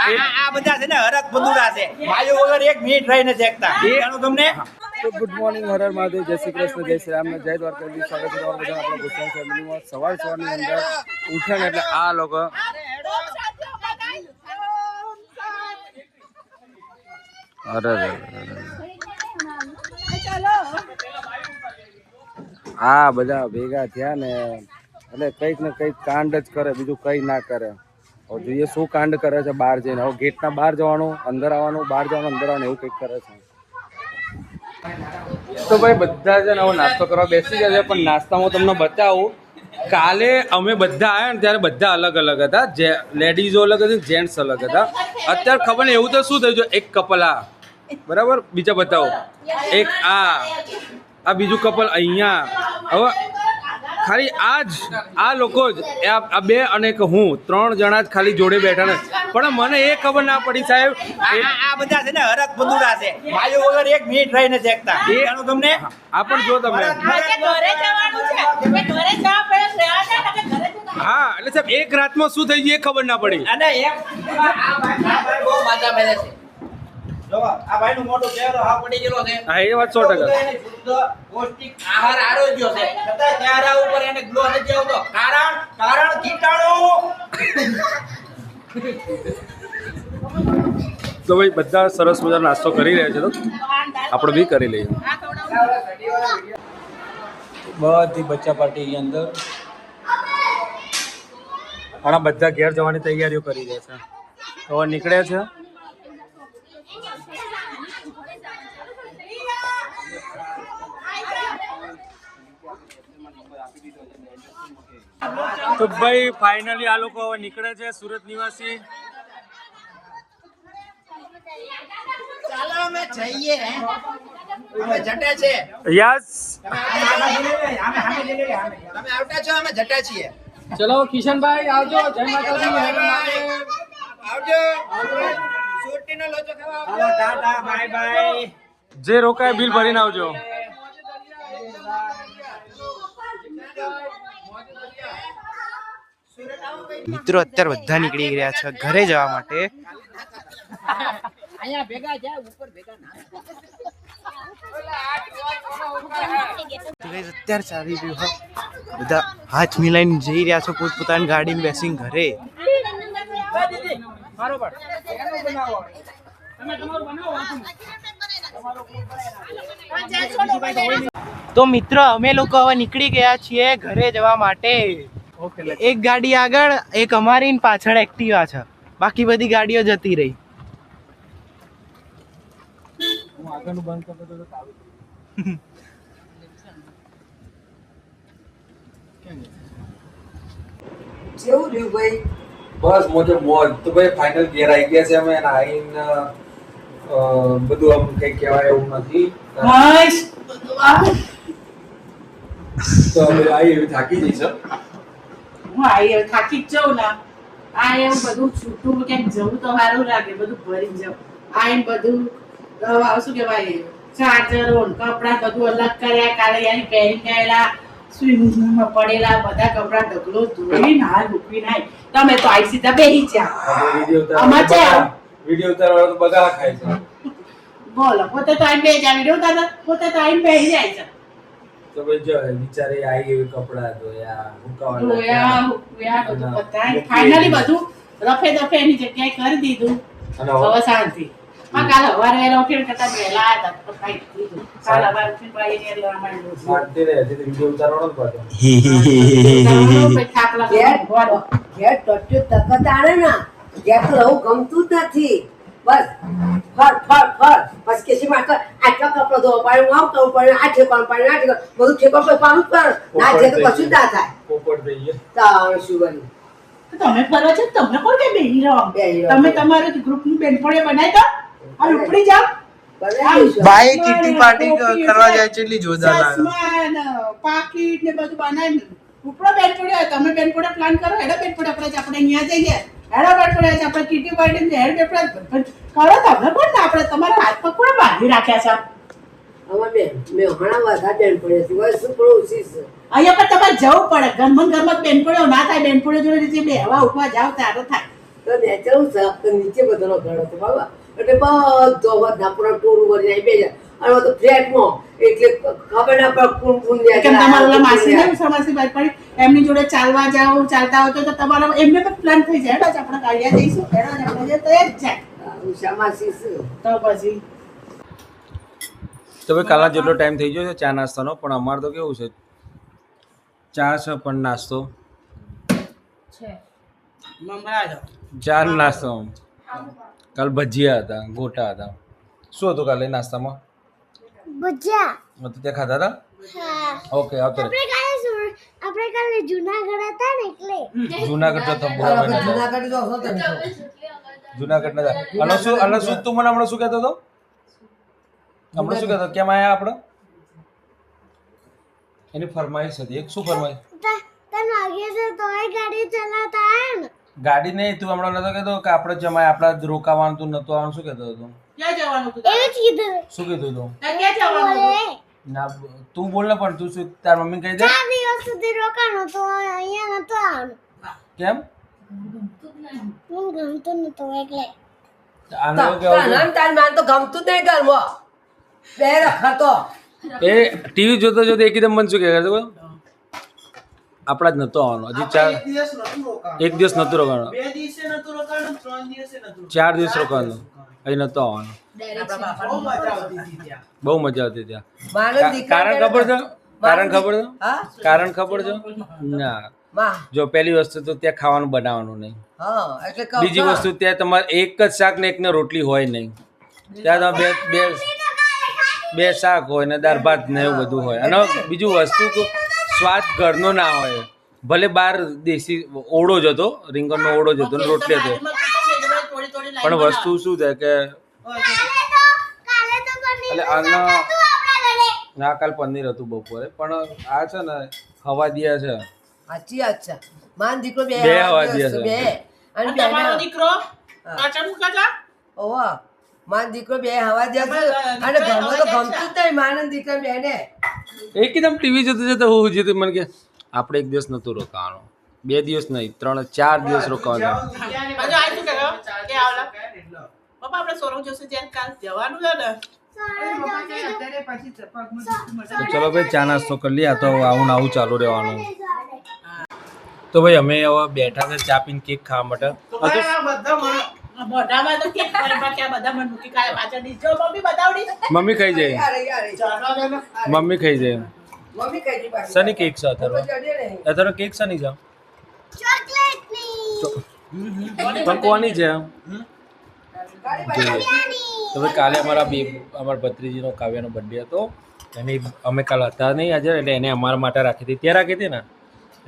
આ બધા છે ને હરક બંધુડા છે, ભાઈઓ વગર એક મિનિટ રહી નથી શકતા. જાણો તમને. તો ગુડ મોર્નિંગ, હર હર મહાદેવ, જય શ્રી કૃષ્ણ, જય શ્રી રામ, જય દ્વારકાધીશ. સ્વાગત છે તમારું બધા આપણા ગુજરાત ફેમિલીમાં. સવારની અંદર ઉઠે ને એટલે આ લોકો આ બધા ભેગા થયા ને એટલે કંઈક ને કંઈક કાંડ જ કરે, બીજું કંઈ ના કરે. હવે જોઈએ શું કાંડ કરે છે બહાર જઈને. હવે ગેટના બહાર જવાનું, અંદર આવવાનું, બહાર જવાનું, અંદર આવવાનું, એવું કંઈક કરે છે. તો ભાઈ બધા છે ને હવે નાસ્તો કરવા બેસી ગયા છે, પણ નાસ્તામાં તમને બતાવું, કાલે અમે બધા આવ્યા ને ત્યારે બધા અલગ અલગ હતા. જે લેડીઝો અલગ હતી, જેન્ટ્સ અલગ હતા. અત્યારે ખબર નહીં એવું તો શું થયું છે, એક કપલ આ બરાબર, બીજા બતાવો, એક આ બીજું કપલ અહીંયા. હવે ખાલી આ લોકો જ આ બે અને એક હું, 3 જણા જ ખાલી જોડે બેઠા ને. પણ મને એ ખબર ના પડી સાહેબ, આ બધા છે ને હરક બંધુડા છે, ભાઈઓ વગર એક મિનિટ રહી નથી શકતા. જાણો તમને. આ પણ જો તમે, હા એટલે સાહેબ એક રાતમાં શું થઈ ગયું એ ખબર ના પડી. અને એક બહુ માજા મેલે છે. જો આ ભાઈનો મોટો ચહેરો હા પડી ગયેલો છે. હા એ વાત 100%. પૌષ્ટિક આહાર આરોગ્ય છે, છતાં ચહેરા ઉપર એને ગ્લો નથી આવતો. કારણ કીટાણુ. તો ભાઈ બધા સરસ મજાનો નાસ્તો કરી રહ્યા છે, તો આપણે બી કરી લઈએ. બધી બચ્ચા પાર્ટી અંદર અને બધા ઘેર જવાની તૈયારીઓ કરી રહ્યા છે. હવે નીકળે છે. તો ભાઈ ફાઇનલી આ લોકો હવે નીકળે છે, સુરત નિવાસી. ચાલો અમે જઈએ. અમે જટા છે. યસ તમે આવતા છો, અમે જટા છીએ. ચલો કિશનભાઈ આવજો. જય માતાજી. આવજો. સુરતીનો લોચો ખાવા આવજો. Tata bye bye. જે રોકાય બિલ ભરીને આવજો. મિત્રો અત્યારે બધા નીકળી ગયા છે ઘરે જવા માટે. અહીંયા ભેગા જાય ઉપર ભેગા ના. અત્યારે ચાલી રહ્યું હોય, બધા હાથ મિલાઈને જઈ રહ્યા છો પોતપોતાની ગાડીમાં બેસીને ઘરે. તો મિત્રો અમે લોકો હવે નીકળી ગયા છીએ ઘરે જવા માટે. એક ગાડી આગળ, એક અમારી પાછળ એક્ટિવા છે, બાકી બધી ગાડીઓ જતી રહી. કેવું રહ્યું ભાઈ? બસ મોજે મોજ. તો ભાઈ ફાઇનલ ઘેર આવી ગયા છે અમે. આવીને બધું આમ કઈ કહેવાય એવું નથી. તો હવે આવી થાકી જઈશ. હું આઈ થાકી જ જાઉં ને. આ એવું બધું છૂટું ક્યાંક જવું તો સારું લાગે, બધું ભરી જાઉં. આઈને બધું શું કહેવાય, ચાર્જરો કપડા બધું અલગ કર્યા. કાલે યાર પહેરીને આવેલા સ્વિમિંગમાં પડેલા બધા કપડા ઢગલો ધોઈને હાલ મૂકીને આવી. તમે તો આઈ સીધા બેસી ગયા. વિડીયો ઉતારવા તો બધા ખાય છે. બોલો, પોતે તો આઈને બેસી જાય. વિડીયો ઉતારતા પોતે તો આઈને બેસી જાય છે. તો ભાઈ જો વિચારે આવી એવી કપડા ધોયા, હુકવાના ફાઇનલી બધું રફે દફે એની જગ્યાએ કરી દીધું. હવે શાંતિ. કાલ સવારે વહેલા ઉઠીને કરતા વહેલા આવ્યા હતા તો ખાઈ દીધું. કાલ સવારે ઉઠીને બાઈને લેવા માંડ્યું. શાંતિ રહે છે. વિડીયો ઉતારવાનો જ પાછો. થાક લાગે. ઘેર ટટ્યો તકત આણે ને ઘેર તો રહું ગમતું જ નથી. બસ ફર બસ કેસી માટે આટલા કપડા ધોવા પડે, હું આમ કરવું પડે, આ ઠેકાણ પડે, આ ઠેકાણ બધું ઠેકાણ પર પાડવું જ પડે. ના છે તો કશું જ ના થાય. પોપટ થઈ ગયા. તાણ શું બન્યું? તમે ફરવા છો, તમને કોણ કે બેહી રહો? તમે તમારું ગ્રુપની બેનપણીઓ બનાવી દો અને ઉપડી જાઓ. બાય કિટી પાર્ટી કરવા જાય છે એટલી જોરદાર લાગે. પાકીટ ને બધું બનાવી ઉપડો બેનપણીઓ. તમે બેનપણીઓ પ્લાન કરો. હેડો બેનપણીઓ આપણે અહીંયા જઈએ. હેડો બેનપણીઓ આપણે કિટી પાર્ટી હેડ બેનપણીઓ કરો. તમે કોણ ને આપણે તમારા હાથ પગ કોણ બાંધી રાખ્યા છે? અમાર બેન મેં હમણાં વધારે બેનપણી હતી. બસ શું પણ ઓછી છે. અહીંયા પણ તમારે જવું પડે. ઘરમાં બેનપણીઓ ના થાય. બેનપણીઓ જોડે રીતે બે હવા ઉઠવા જાવ ત્યારે થાય. તો નેચરલ છે તો નીચે બધો ઘર હતો બરાબર એટલે બધો બધા પૂરા ટોરું ભરી જાય બે જાય અને તો ફ્લેટમાં એટલે ખબર ના પડે કોણ કોણ કેમ તમારા ઓલા માસી ને સમાસી બાઈ પડી એમની જોડે ચાલવા જાવ ચાલતા હોય તો તમારા એમને પણ પ્લાન થઈ જાય ને આપણે કાઢ્યા જઈશું એના જ આપણે તો જ જાય ઉષામાસી શું તો પછી તો ભાઈ કાલના જેટલો ટાઈમ થઈ ગયો છે ચા નાસ્તાનો પણ અમારે તો કેવું છે ચા છે પણ નાસ્તો મમરા જો ચા ને નાસ્તો કાલ ભજીયા હતા ગોટા હતા શું હતું કાલે નાસ્તામાં ભજીયા તો તે ખાધા હતા હા ઓકે આવતો રહે આપણે કાલે જુનાગઢ હતા ને એટલે જુનાગઢ તો બરાબર નતા જુનાગઢ જો હશો તમે જુનાગઢ નતા અને શું તું મને હમણાં શું કહેતો હતો હમણાં શું કહેતો કેમ આયા આપણે એની ફરમાઈશ હતી એક શું ફરમાઈશ તને વાગે છે તોય ગાડી ચલાવતા આયા ને ગાડી નહીં તું હમણાં નતો કહેતો કે આપણે જમાય આપણા રોકાવાનું તું નતું આવવાનું શું કહેતો હતો ક્યાં જવાનું હતું એવું જ કીધું શું કીધું તું ક્યાં જવાનું હતું બોલે ના તું બોલ ને પણ તું શું તાર મમ્મી કહી દે 4 દિવસ સુધી રોકાણું તો અહીંયા નતો આવવાનું કેમ મને ગમતું નતું એટલે આનો કેવું તાર માન તો ગમતું જ નહીં ઘરમાં બે રખતો એ ટીવી જોતો જોતો એકદમ મન શું કહે આપણા જ નતો આવવાનો હજી ચાર દિવસ નતું રોકાણ એક દિવસ નતું રોકાવાનો 2 દિવસે નતું રોકાણ 3 દિવસે નતું 4 દિવસ રોકાવાનો અહીં નતો આવવાનો બહુ મજા આવતી હતી ત્યાં બહુ મજા આવતી ત્યાં મારે કારણ ખબર છે કારણ ખબર છે હા કારણ ખબર છે ના માં જો પહેલી વસ્તુ તો ત્યાં ખાવાનું બનાવવાનું નહીં હા એટલે કહું બીજી વસ્તુ ત્યાં તમારે એક જ શાક ને એકને રોટલી હોય નહીં ત્યાં તમે બે શાક હોય ને દાળ ભાત ને એવું બધું હોય અને બીજું વસ્તુ તો સ્વાદ ઘરનો ના હોય ભલે બહાર દેશી ઓળો જ હતો રીંગણનો ઓળો જ હતો ને રોટલી હતી પણ વસ્તુ શું છે કે કાલે તો પનીર એટલે આના હતું આપણા ઘરે ના કાલ પનીર હતું બપોરે પણ આ છે ને હવા દિયા છે સાચી વાત છે માન દીકરો બે બે હવા દિયા છે. બે અને તમારો બેને દીકરો કાચા મુકાતા ઓવા માન દીકરો બે હવા દે છે અને ઘરમાં તો ગમતું જ નહીં માન અને દીકરા બેને એકદમ ટીવી જોતા જોતા હું જીતું મને કે આપણે એક દિવસ નતું રોકાવાનું 2 દિવસ નહીં 3-4 દિવસ રોકાવાનું બાજુ આ શું કરો કે આવલા પપ્પા આપણે સોરમ જોશે જેન કાલ જવાનું છે ને તો ચલો ભાઈ ચા નાસ્તો કરી લઈએ આ તો આવું ને આવું ચાલુ રહેવાનું તો ભાઈ અમે હવે બેઠા છે ચા પીને કેક ખાવા માટે મોઢામાં તો કેક પર બાકી બધા મને મૂકી કાય પાછળ ડીશ જો મમ્મી બતાવડી મમ્મી ખાઈ જાય મમ્મી ખાઈ જાય મમ્મી કઈ દી પાછી સની કેક છે અત્યારે જડે નહીં અત્યારે કેક સની છે ચોકલેટની પણ કોની છે ગાડી પાછી તો ભાઈ કાલે અમારા ભત્રીજીનો કાવ્યનો બર્થડે હતો એની અમે કાલ હતા નહીં આજે એટલે એને અમારા માટે રાખી હતી ત્યાં રાખી હતી ને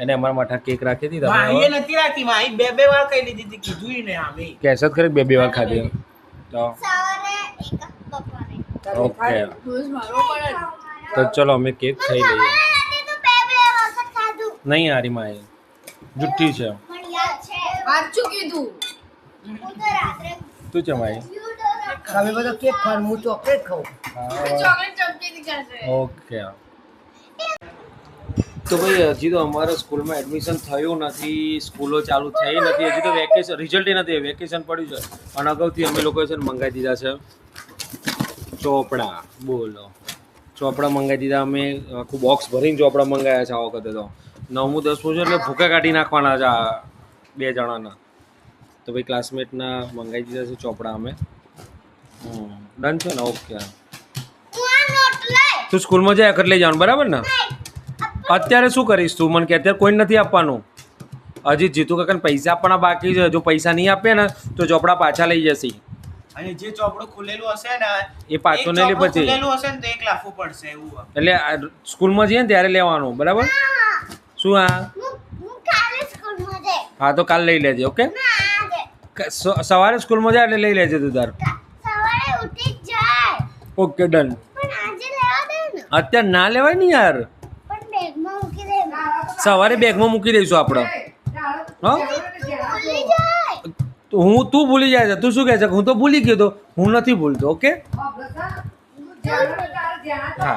એને અમારા માટે કેક રાખી હતી માહીએ તમે નથી રાખી માહી બે વાર કહી લીધી હતી કીધું ને આમે કેસત ખરી 2 વાર ખાધી તો સવારે એક બપોરે ઓકે તો ચલો અમે કેક ખાઈ લઈએ સવારે નથી તો બે વખત ખાધું નહીં હારી માં જુઠ્ઠી છે મને યાદ છે સાચું કીધું હું તો રાત્રે તું છે માઈ તમે બધો કેક ખાવ હું ચોકલેટ ખાઉં ચોકલેટ ચમચી દીખાશે ઓકે તો ભાઈ હજી તો અમારા સ્કૂલમાં એડમિશન થયું નથી સ્કૂલો ચાલુ થઈ નથી હજી તો વેકેશન રિઝલ્ટ નથી વેકેશન પડ્યું છે અને અગાઉથી અમે લોકોએ છે ને મંગાવી દીધા છે ચોપડા બોલો ચોપડા મંગાવી દીધા અમે આખું બોક્સ ભરીને ચોપડા મંગાવ્યા છે આ વખતે તો 9મું 10મું છે એટલે ભૂકા કાઢી નાખવાના છે આ 2 જણાના તો ભાઈ ક્લાસમેટના મંગાવી દીધા છે ચોપડા અમે ડન છે ને ઓકે હું આ નોટ લઈ તું સ્કૂલમાં જાય વખત લઈ જવાનું બરાબર ને અત્યારે શું કરીશ તું મને કે અત્યારે કોઈ નથી આપવાનું હજી જીતુ કાકાને પૈસા આપવાના બાકી છે જો પૈસા નહીં આપે ને તો ચોપડા પાછા લઈ જશે અને જે ચોપડું ખુલેલું હશે ને એ પાછો નહીં લે એક ચોપડું પછી ખુલેલું હશે ને તો એક લાફું પડશે એવું એટલે સ્કૂલમાં જઈએ ને ત્યારે લેવાનું બરાબર શું હા હું કાલે સ્કૂલમાં જઈ હા તો કાલ લઈ લેજે ઓકે ના આજે સવારે સ્કૂલમાં જાય એટલે લઈ લેજે તું તાર સવારે ઉઠી જ જાય ઓકે ડન પણ આજે લેવા દે ને અત્યારે ના લેવાય ને યાર પણ બેગમાં મૂકી દે સવારે બેગમાં મૂકી દઈશું આપણે હા ભૂલી જાય તો તું ભૂલી જાય છે તું શું કહે છે હું તો ભૂલી ગયો તો હું નથી ભૂલતો ઓકે હા